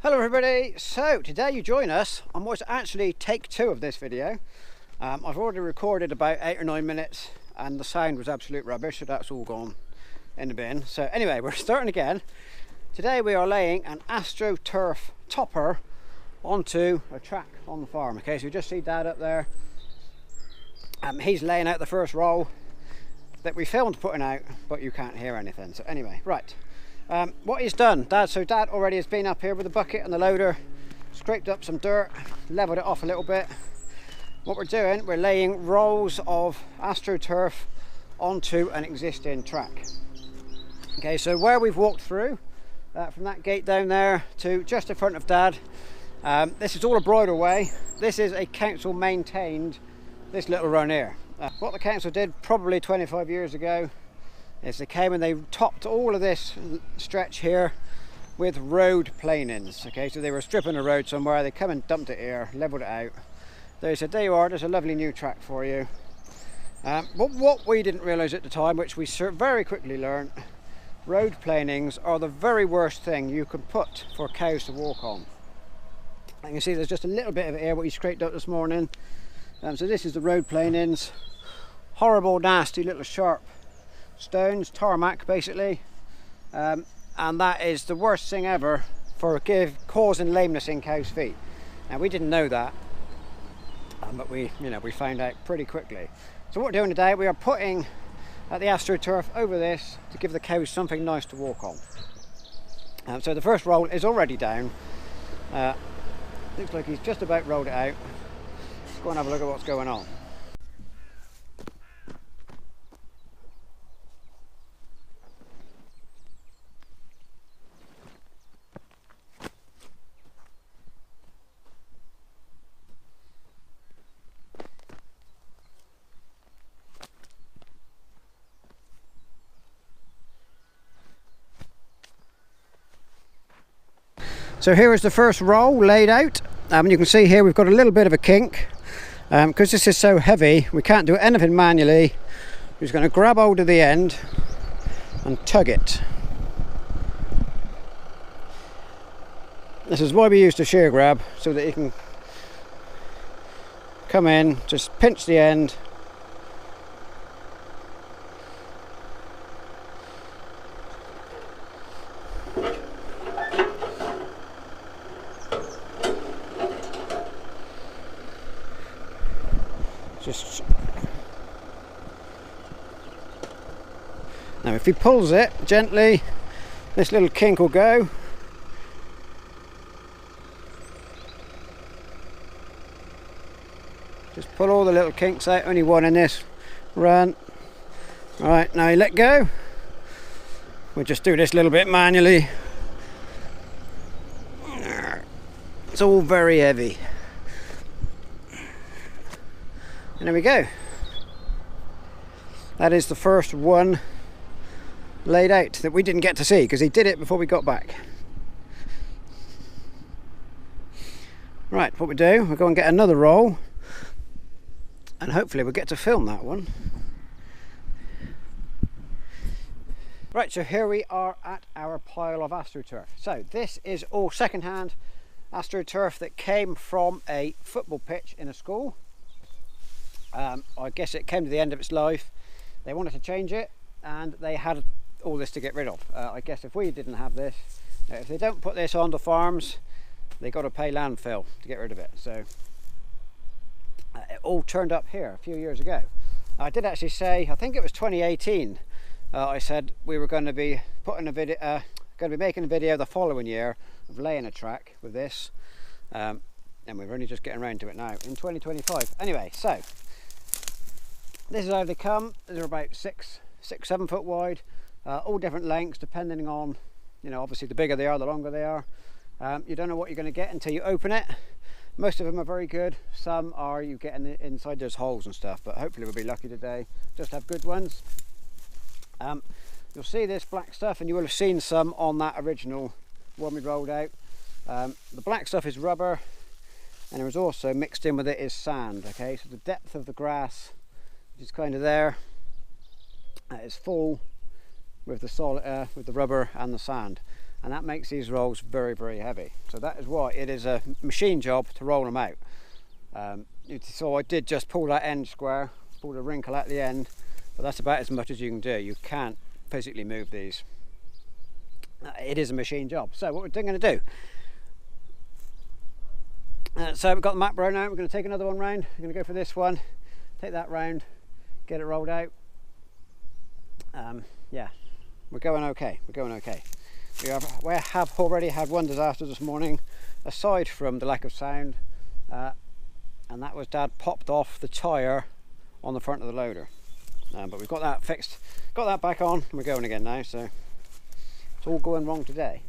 Hello everybody, so today you join us on what's actually take 2 of this video. I've already recorded about 8 or 9 minutes and the sound was absolute rubbish, so that's all gone in the bin. So anyway, we're starting again. Today we are laying an AstroTurf topper onto a track on the farm. Okay, so you just see Dad up there. He's laying out the first roll that we filmed putting out, but you can't hear anything. So anyway, right. What he's done, Dad already has been up here with the bucket and the loader, scraped up some dirt, leveled it off a little bit. What we're doing, we're laying rolls of AstroTurf onto an existing track. Okay, so where we've walked through, from that gate down there to just in front of Dad, this is all a bridleway. This is a council maintained, this little run here. What the council did probably 25 years ago is they came and they topped all of this stretch here with road planings. Okay, so they were stripping a road somewhere, they come and dumped it here, leveled it out. They said, there you are, there's a lovely new track for you. But what we didn't realise at the time, which we very quickly learned, road planings are the very worst thing you can put for cows to walk on. And you can see there's just a little bit of it here, what he scraped up this morning. So this is the road planings. Horrible, nasty little sharp stones, tarmac basically, and that is the worst thing ever for causing lameness in cows' feet. Now we didn't know that, but we found out pretty quickly. So what we're doing today, we are putting the AstroTurf over this to give the cows something nice to walk on. So the first roll is already down. Looks like he's just about rolled it out. Let's go and have a look at what's going on. So here is the first roll laid out. You can see here we've got a little bit of a kink. Because this is so heavy, we can't do anything manually. We're just going to grab hold of the end and tug it. This is why we use the shear grab, so that you can come in, just pinch the end. Now if he pulls it gently, this little kink will go. Just pull all the little kinks out, only one in this run. Right, now you let go. We'll just do this a little bit manually. It's all very heavy. And there we go. That is the first one laid out that we didn't get to see because he did it before we got back. Right, what we do, we'll go and get another roll and hopefully we'll get to film that one. Right, so here we are at our pile of AstroTurf. So this is all second-hand AstroTurf that came from a football pitch in a school. I guess it came to the end of its life. They wanted to change it and they had all this to get rid of. I guess if we didn't have this, if they don't put this on the farms, they got to pay landfill to get rid of it. So it all turned up here a few years ago. I did actually say, I think it was 2018, I said we were going to be putting a video, making a video the following year of laying a track with this, and we're only just getting around to it now in 2025. Anyway, so this is how they come. They're about 6-7 foot wide, all different lengths depending on, obviously the bigger they are, the longer they are. You don't know what you're going to get until you open it. Most of them are very good. Some are, you get inside there's holes and stuff, but hopefully we'll be lucky today. Just have good ones. You'll see this black stuff, and you will have seen some on that original one we rolled out. The black stuff is rubber, and there is also mixed in with it is sand. Okay, so the depth of the grass, which is kind of there, is full with the solid, with the rubber and the sand. and that makes these rolls very, very heavy. So that is why it is a machine job to roll them out. So I did just pull that end square, pull the wrinkle at the end, but that's about as much as you can do. You can't physically move these. It is a machine job. So what we're going to do, so we've got the map round now. We're going to take another one round. We're going to go for this one, take that round, get it rolled out. Yeah, we're going okay. We're going okay. We have already had one disaster this morning, aside from the lack of sound, and that was Dad popped off the tyre on the front of the loader. But we've got that fixed, got that back on, and we're going again now. So it's all going wrong today.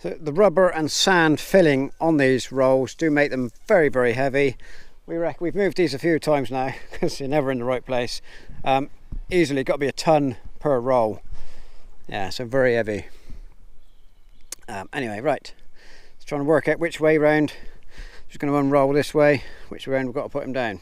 So the rubber and sand filling on these rolls do make them very, very heavy. We've moved these a few times now because you're never in the right place. Easily got to be a ton per roll. Yeah, so very heavy. Anyway, right. Let's try and work out which way round. Just going to unroll this way. Which way round we've got to put them down.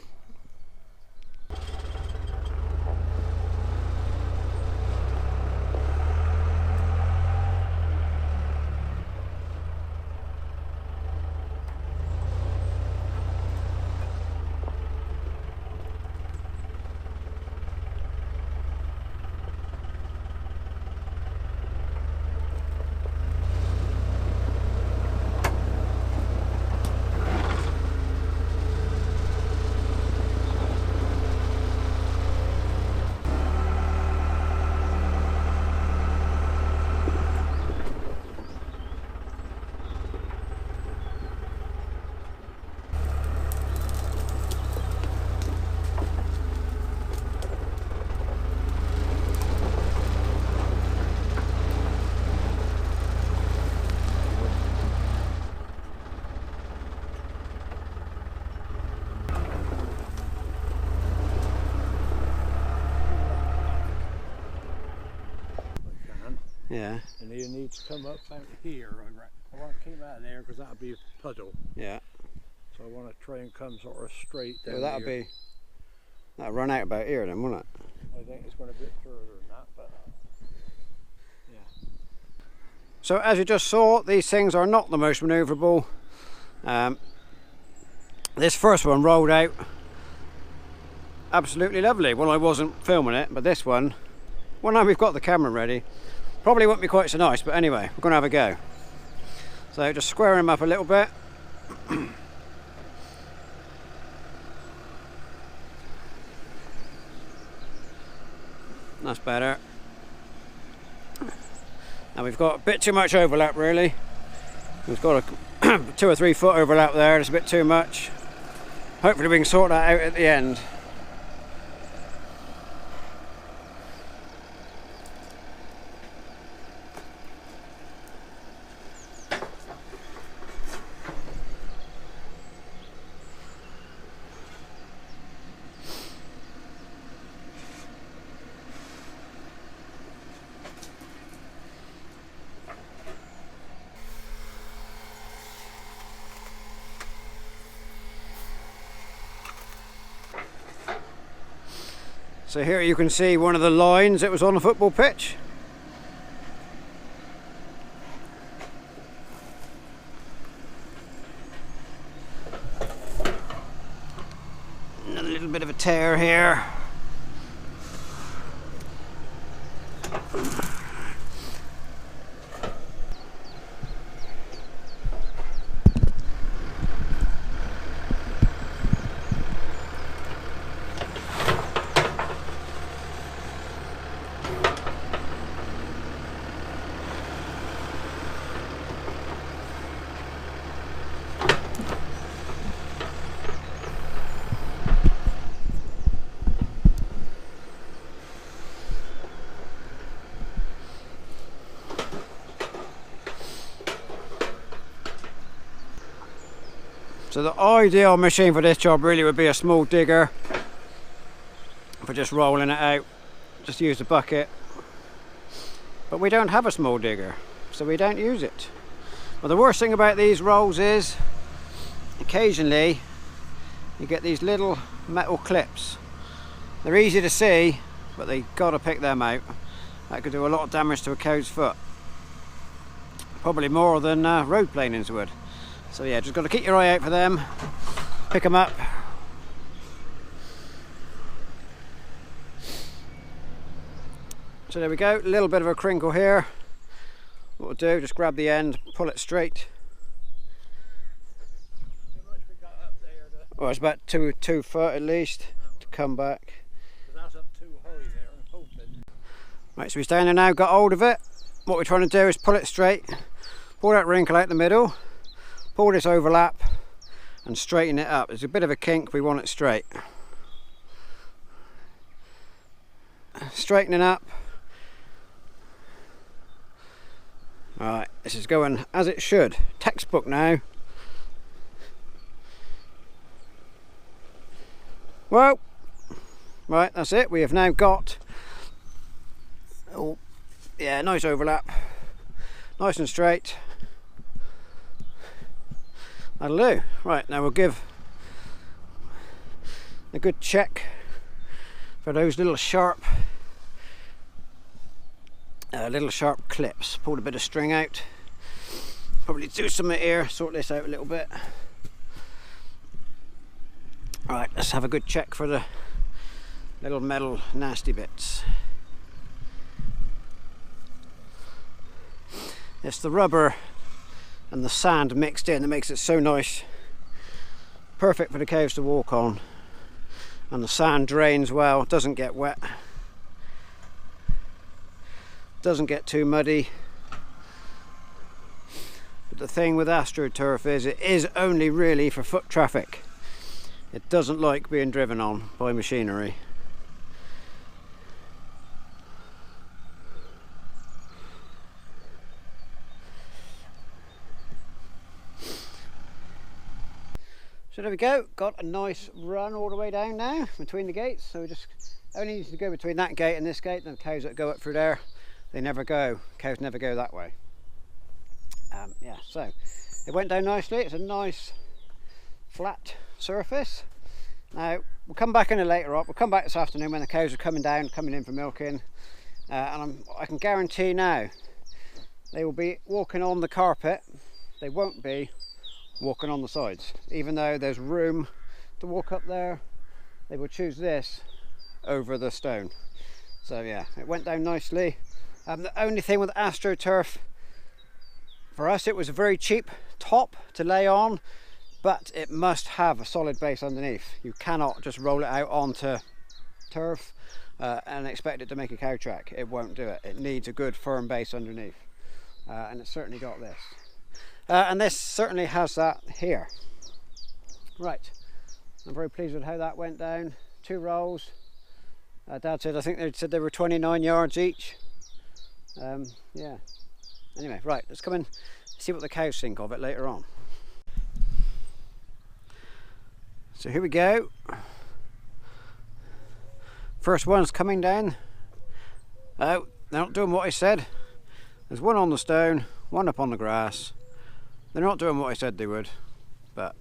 Yeah. And you need to come up out here. I want to keep out there because that'll be a puddle. Yeah. So I want to try and come sort of straight down. Well, that'll run out about here then, won't it? I think it's going a bit further than that, but yeah. So as you just saw, these things are not the most manoeuvrable. This first one rolled out absolutely lovely when I wasn't filming it, but this one, well, now we've got the camera ready, probably won't be quite so nice, but anyway, we're going to have a go. So just square him up a little bit. That's better. And we've got a bit too much overlap really. We've got a 2 or 3 foot overlap there, it's a bit too much. Hopefully we can sort that out at the end. So here you can see one of the lines that was on the football pitch. And a little bit of a tear here. So the ideal machine for this job really would be a small digger for just rolling it out. Just use the bucket. But we don't have a small digger, so we don't use it. Well, the worst thing about these rolls is occasionally you get these little metal clips. They're easy to see, but they gotta pick them out. That could do a lot of damage to a cow's foot. Probably more than road planings would. So yeah, just got to keep your eye out for them, pick them up. So there we go, a little bit of a crinkle here. What we'll do, just grab the end, pull it straight. How much we got up there Well, it's about 2 foot at least to come back. that's up too high there, I'm hoping. Right, so we're standing now, got hold of it. What we're trying to do is pull it straight, pull that wrinkle out the middle, pull this overlap and straighten it up. There's a bit of a kink, we want it straight. Straightening up. Alright, this is going as it should. Textbook now. Well, right, that's it. We have now got, oh yeah, nice overlap. Nice and straight. That'll do. Right, now we'll give a good check for those little sharp clips. Pulled a bit of string out. Probably do something here, sort this out a little bit. Right, let's have a good check for the little metal nasty bits. It's the rubber and the sand mixed in that makes it so nice. Perfect for the cows to walk on. And the sand drains well, doesn't get wet. Doesn't get too muddy. But the thing with AstroTurf is it is only really for foot traffic. It doesn't like being driven on by machinery. So there we go, got a nice run all the way down now between the gates. So we just only need to go between that gate and this gate, and the cows that go up through there, they never go, cows never go that way. Yeah, so it went down nicely. It's a nice flat surface. Now we'll come back in later on, we'll come back this afternoon when the cows are coming down, coming in for milking, and I can guarantee now they will be walking on the carpet. They won't be walking on the sides. Even though there's room to walk up there, they will choose this over the stone. So yeah, it went down nicely. The only thing with AstroTurf, for us it was a very cheap top to lay on, but it must have a solid base underneath. You cannot just roll it out onto turf and expect it to make a cow track. It won't do it. It needs a good firm base underneath, and it's certainly got this. And this certainly has that here. Right, I'm very pleased with how that went down. 2 rolls. Dad said, I think they said they were 29 yards each. Yeah. Anyway, right, let's come and see what the cows think of it later on. So here we go. First one's coming down. Oh, they're not doing what I said. There's one on the stone, one up on the grass. They're not doing what I said they would, but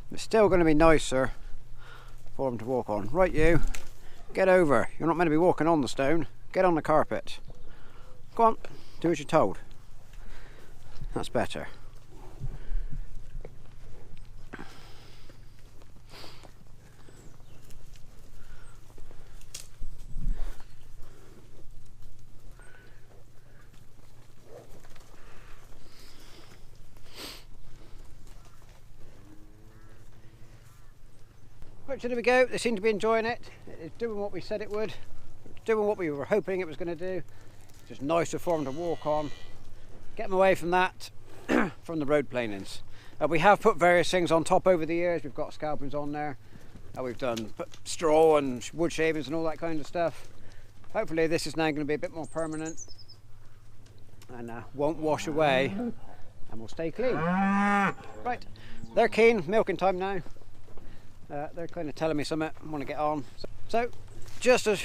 it's still going to be nicer for them to walk on. Right, you, Get over. You're not meant to be walking on the stone. Get on the carpet. Go on, do as you're told. That's better. Right, so there we go. They seem to be enjoying it. It's doing what we said it would. It's doing what we were hoping it was going to do. Just nicer for them to walk on. Get them away from that, from the road planings. We have put various things on top over the years. We've got scalpings on there. We've put straw and wood shavings and all that kind of stuff. Hopefully this is now going to be a bit more permanent and won't wash away and will stay clean. Right, they're keen. Milking time now. They're kind of telling me something. I want to get on. So just a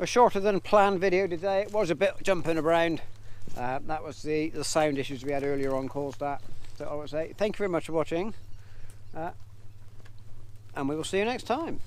shorter than planned video today. It was a bit jumping around. That was the sound issues we had earlier on caused that. So I would say thank you very much for watching, and we will see you next time.